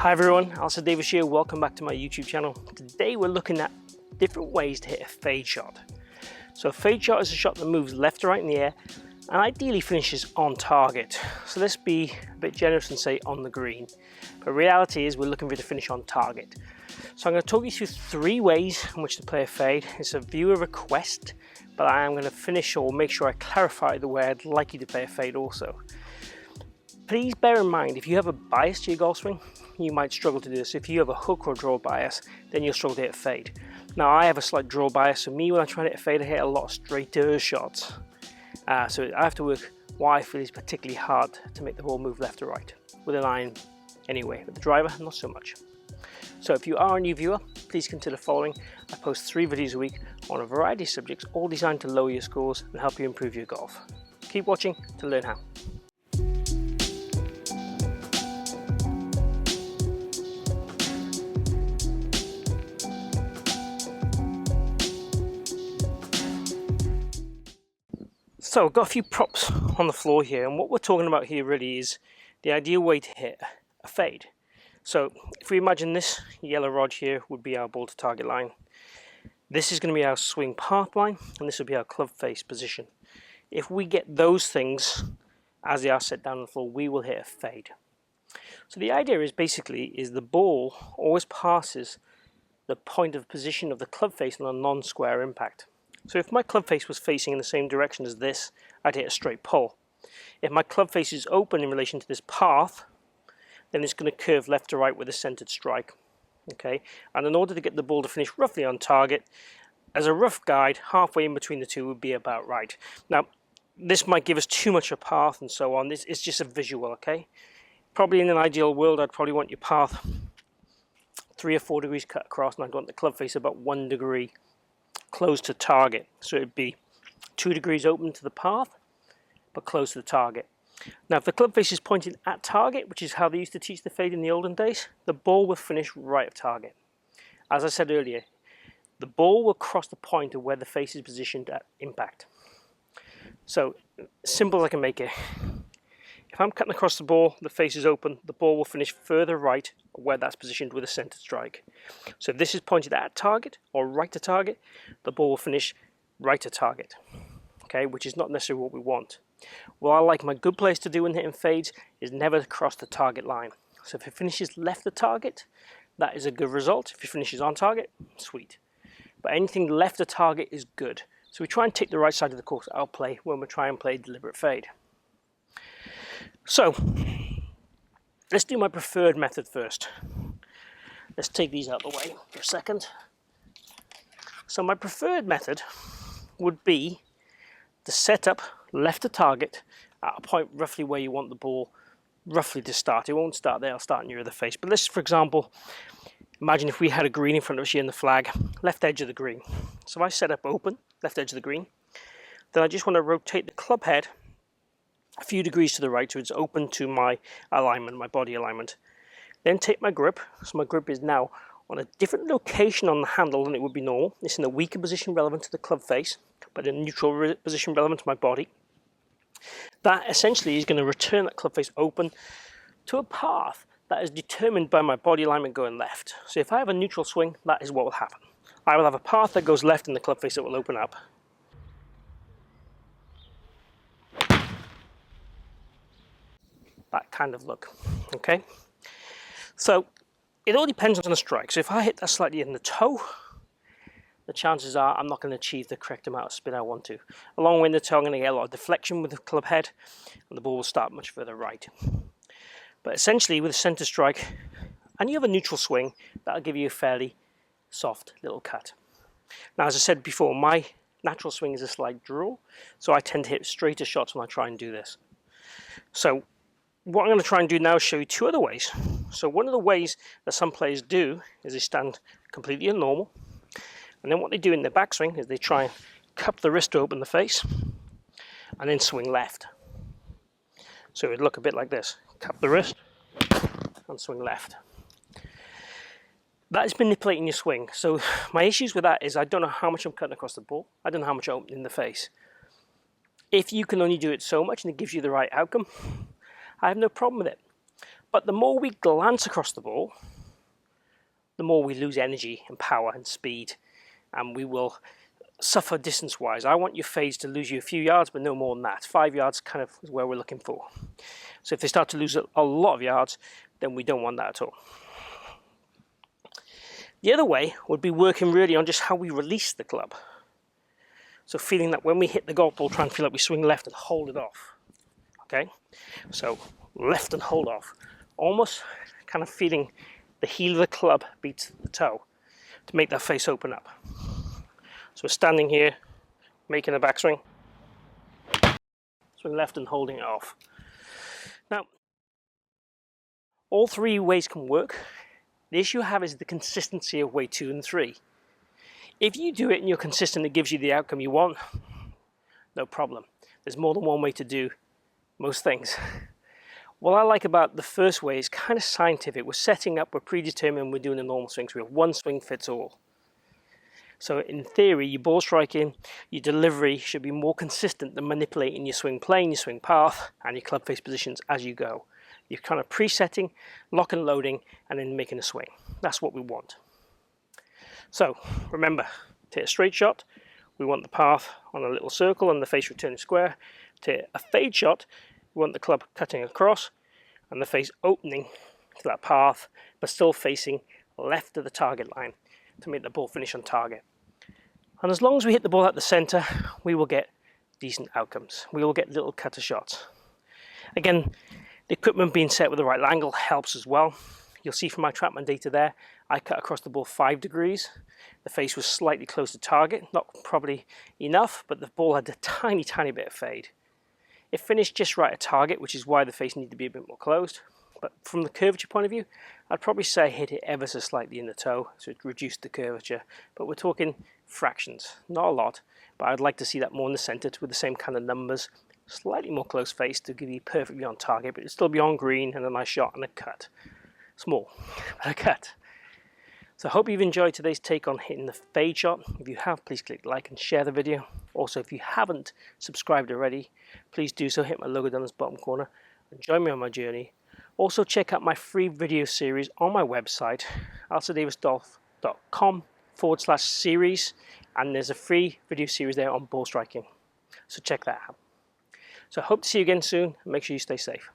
Hi everyone, Alistair Davies here, welcome back to my YouTube channel. Today we're looking at different ways to hit a fade shot. So a fade shot is a shot that moves left to right in the air and ideally finishes on target. So let's be a bit generous and say on the green. But reality is we're looking for it to finish on target. So I'm going to talk you through 3 ways in which to play a fade. It's a viewer request, but I am going to finish or make sure I clarify the way I'd like you to play a fade also. Please bear in mind, if you have a bias to your golf swing, you might struggle to do this. If you have a hook or draw bias, then you'll struggle to hit a fade. Now I have a slight draw bias, so me when I try to hit a fade, I hit a lot of straighter shots. So I have to work what I feel is particularly hard to make the ball move left to right. With an iron anyway, with the driver, not so much. So if you are a new viewer, please consider following. I post 3 videos a week on a variety of subjects, all designed to lower your scores and help you improve your golf. Keep watching to learn how. So I've got a few props on the floor here, and what we're talking about here really is the ideal way to hit a fade. So if we imagine this yellow rod here would be our ball to target line. This is going to be our swing path line, and this will be our club face position. If we get those things as they are set down on the floor, we will hit a fade. So the idea is basically the ball always passes the point of position of the club face on a non-square impact. So if my club face was facing in the same direction as this, I'd hit a straight pull. If my club face is open in relation to this path, then it's going to curve left to right with a centered strike. Okay, and in order to get the ball to finish roughly on target, as a rough guide, halfway in between the two would be about right. Now, this might give us too much a path and so on. This is just a visual, okay? Probably in an ideal world, I'd probably want your path 3 or 4 degrees cut across, and I'd want the club face about 1 degree close to target. So it'd be 2 degrees open to the path, but close to the target. Now if the club face is pointed at target, which is how they used to teach the fade in the olden days, the ball will finish right at target. As I said earlier, the ball will cross the point of where the face is positioned at impact. So simple as I can make it. If I'm cutting across the ball, the face is open, the ball will finish further right where that's positioned with a centered strike. So if this is pointed at target or right to target, the ball will finish right to target, okay, which is not necessarily what we want. What I like my good players to do when hitting fades is never cross the target line. So if it finishes left to target, that is a good result. If it finishes on target, sweet. But anything left to target is good. So we try and take the right side of the course out play when we try and play a deliberate fade. So let's do my preferred method first. Let's take these out of the way for a second. So my preferred method would be to set up left to target at a point roughly where you want the ball roughly to start. It won't start there, it'll start near the face. But let's, for example, imagine if we had a green in front of us here in the flag, left edge of the green. So I set up open, left edge of the green. Then I just want to rotate the club head a few degrees to the right so it's open to my alignment, my body alignment. Then take my grip. So my grip is now on a different location on the handle than it would be normal. It's in a weaker position relevant to the club face, but in a neutral position relevant to my body. That essentially is going to return that club face open to a path that is determined by my body alignment going left. So if I have a neutral swing, that is what will happen. I will have a path that goes left in the club face that will open up. That kind of look, okay? So it all depends on the strike. So if I hit that slightly in the toe, the chances are I'm not going to achieve the correct amount of spin I want to. Along with the toe, I'm going to get a lot of deflection with the club head, and the ball will start much further right. But essentially with a center strike, and you have a neutral swing, that'll give you a fairly soft little cut. Now, as I said before, my natural swing is a slight draw, so I tend to hit straighter shots when I try and do this. So what I'm going to try and do now is show you 2 other ways. So one of the ways that some players do is they stand completely normal, and then what they do in their backswing is they try and cup the wrist to open the face and then swing left. So it would look a bit like this: cup the wrist and swing left. That is manipulating your swing. So my issues with that is I don't know how much I'm cutting across the ball. I don't know how much I'm opening the face. If you can only do it so much and it gives you the right outcome, I have no problem with it. But the more we glance across the ball, the more we lose energy and power and speed, and we will suffer distance-wise. I want your fades to lose you a few yards, but no more than that. 5 yards kind of is where we're looking for. So if they start to lose a lot of yards, then we don't want that at all. The other way would be working really on just how we release the club. So feeling that when we hit the golf ball, try and feel like we swing left and hold it off. Okay, so left and hold off. Almost kind of feeling the heel of the club beats the toe to make that face open up. So we're standing here, making a backswing, swing left and holding it off. Now, all three ways can work. The issue I have is the consistency of way 2 and 3. If you do it and you're consistent, it gives you the outcome you want, no problem. There's more than one way to do most things. What I like about the first way is kind of scientific. We're setting up, we're predetermined, we're doing a normal swing, so we have one swing fits all. So in theory, your ball striking, your delivery should be more consistent than manipulating your swing plane, your swing path, and your club face positions as you go. You're kind of presetting, lock and loading, and then making a swing. That's what we want. So remember, to hit a straight shot, we want the path on a little circle and the face returning square. To hit a fade shot, we want the club cutting across and the face opening to that path, but still facing left of the target line to make the ball finish on target. And as long as we hit the ball at the center, we will get decent outcomes. We will get little cutter shots. Again, the equipment being set with the right angle helps as well. You'll see from my TrackMan data there, I cut across the ball 5 degrees. The face was slightly close to target, not probably enough, but the ball had a tiny bit of fade. It finished just right at target, which is why the face needed to be a bit more closed. But from the curvature point of view, I'd probably say I hit it ever so slightly in the toe, so it reduced the curvature. But we're talking fractions, not a lot, but I'd like to see that more in the center with the same kind of numbers, slightly more close face to give you perfectly on target, but it'd still be on green and a nice shot and a cut. Small, but a cut. So I hope you've enjoyed today's take on hitting the fade shot. If you have, please click like and share the video. Also, if you haven't subscribed already, please do so. Hit my logo down this bottom corner and join me on my journey. Also, check out my free video series on my website, alistairdaviesgolf.com/series, and there's a free video series there on ball striking. So check that out. So I hope to see you again soon, and make sure you stay safe.